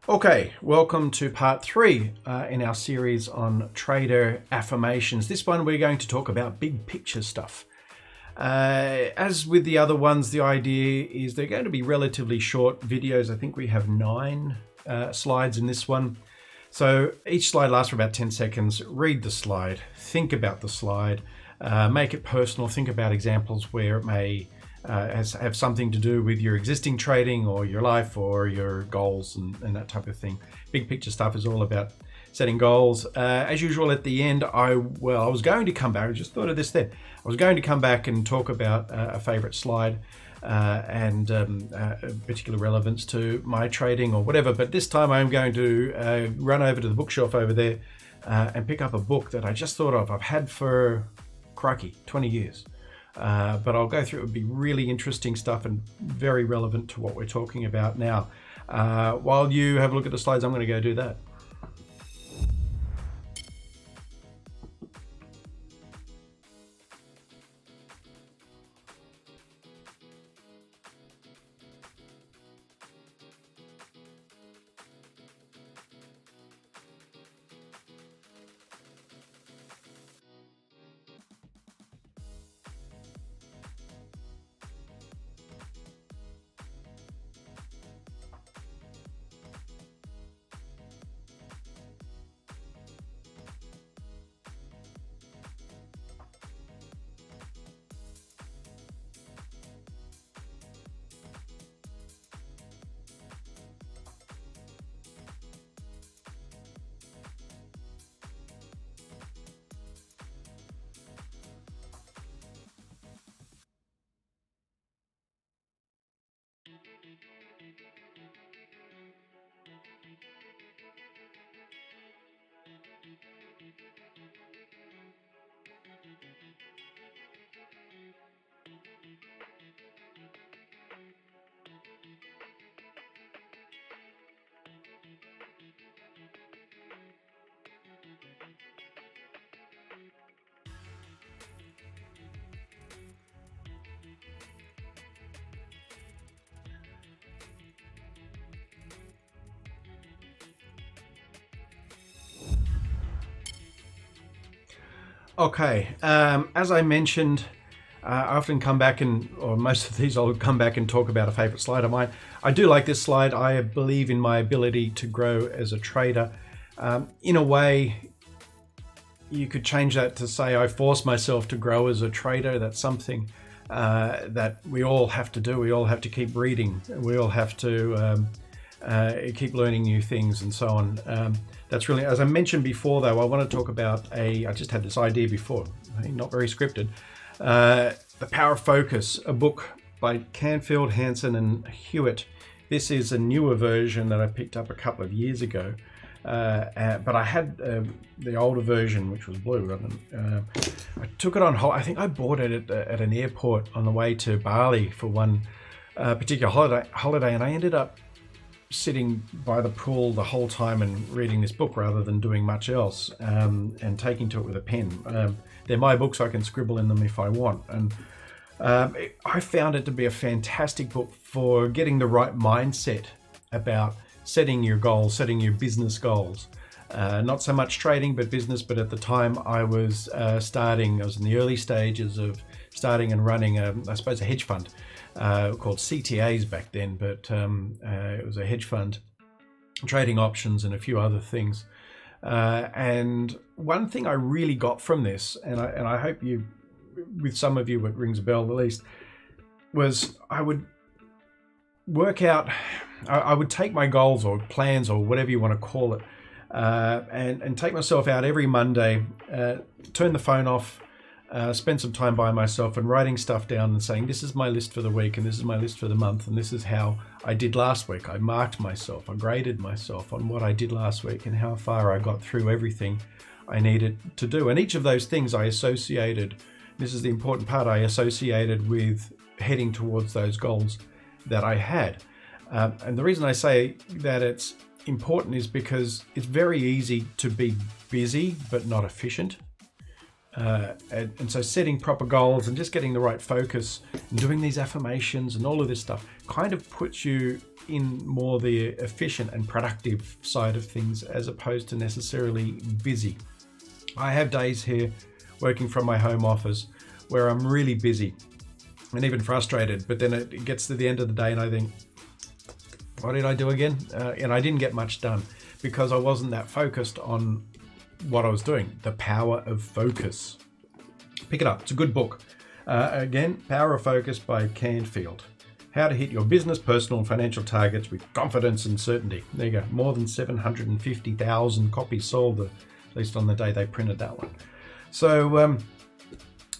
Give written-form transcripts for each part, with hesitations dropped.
Okay, welcome to part 3 in our series on trader affirmations. This one we're going to talk about big picture stuff. As with the other ones, the idea is they're going to be relatively short videos. I think we have 9 slides in this one. So each slide lasts for about 10 seconds. Read the slide, think about the slide, make it personal, think about examples where it may have something to do with your existing trading or your life or your goals and that type of thing. Big picture stuff is all about setting goals. As usual at the end, I was going to come back, I just thought of this then. I was going to come back and talk about a favorite slide and particular relevance to my trading or whatever, but this time I'm going to run over to the bookshelf over there and pick up a book that I just thought of. I've had for, crikey, 20 years. But I'll go through. It would be really interesting stuff and very relevant to what we're talking about now. While you have a look at the slides, I'm going to go do that. Okay, as I mentioned, I often come back or most of these I'll come back and talk about a favorite slide of mine. I do like this slide. I believe in my ability to grow as a trader. In a way, you could change that to say I force myself to grow as a trader. That's something that we all have to do. We all have to keep reading. We all have to keep learning new things and so on. That's really, as I mentioned before though, I want to talk about I just had this idea before, not very scripted. The Power of Focus, a book by Canfield, Hansen and Hewitt. This is a newer version that I picked up a couple of years ago. But I had the older version, which was blue. I took it on hold. I think I bought it at an airport on the way to Bali for one particular holiday, and I ended up sitting by the pool the whole time and reading this book rather than doing much else, and taking to it with a pen. They're my books. I can scribble in them if I want. And I found it to be a fantastic book for getting the right mindset about setting your goals, setting your business goals. Not so much trading, but business. But at the time I was I was in the early stages of starting and running, a hedge fund called CTAs back then, but it was a hedge fund trading options and a few other things. And one thing I really got from this, and I hope with some of you it rings a bell at least, was I would work out, I would take my goals or plans or whatever you want to call it, and take myself out every Monday, turn the phone off, spend some time by myself and writing stuff down and saying, this is my list for the week and this is my list for the month and this is how I did last week. I marked myself, I graded myself on what I did last week and how far I got through everything I needed to do. And each of those things I associated, this is the important part, I associated with heading towards those goals that I had. And the reason I say that it's important is because it's very easy to be busy but not efficient. And so setting proper goals and just getting the right focus and doing these affirmations and all of this stuff kind of puts you in more the efficient and productive side of things as opposed to necessarily busy. I have days here working from my home office where I'm really busy and even frustrated, but then it gets to the end of the day and I think, what did I do again? And I didn't get much done because I wasn't that focused on what I was doing. The Power of Focus. Pick it up. It's a good book. Again, Power of Focus by Canfield. How to hit your business, personal, and financial targets with confidence and certainty. There you go. More than 750,000 copies sold, at least on the day they printed that one. So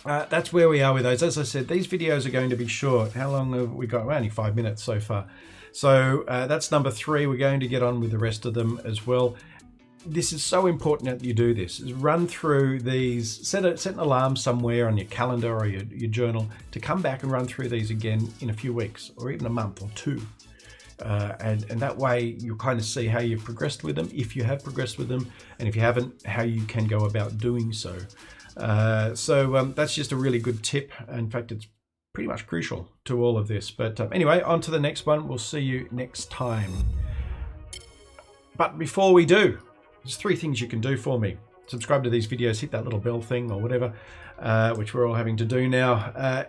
that's where we are with those. As I said, these videos are going to be short. How long have we got? Well, only 5 minutes so far. So that's number 3. We're going to get on with the rest of them as well. This is so important that you do this, is run through these, set an alarm somewhere on your calendar or your journal to come back and run through these again in a few weeks or even a month or 2. And that way you kind of see how you've progressed with them, if you have progressed with them, and if you haven't, how you can go about doing so. So that's just a really good tip. In fact, it's pretty much crucial to all of this. But anyway, on to the next one. We'll see you next time. But before we do, there's 3 things you can do for me. Subscribe to these videos, hit that little bell thing or whatever, which we're all having to do now.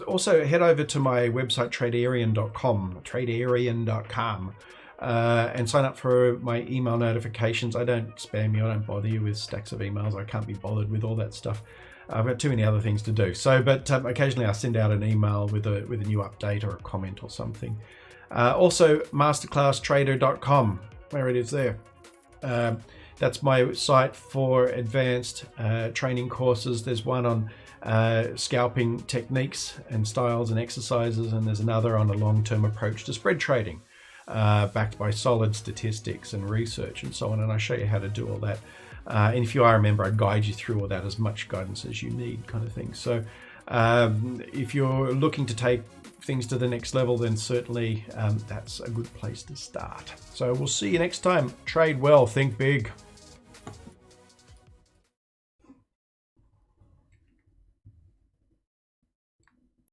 Also, head over to my website, tradearian.com, and sign up for my email notifications. I don't spam you. I don't bother you with stacks of emails. I can't be bothered with all that stuff. I've got too many other things to do. So, but occasionally I send out an email with a new update or a comment or something. Also, masterclasstrader.com, there it is there. That's my site for advanced training courses. There's one on scalping techniques and styles and exercises, and there's another on a long-term approach to spread trading, backed by solid statistics and research and so on. And I show you how to do all that. And if you are a member, I guide you through all that, as much guidance as you need, kind of thing. So if you're looking to take things to the next level, then certainly that's a good place to start. So we'll see you next time. Trade well, think big.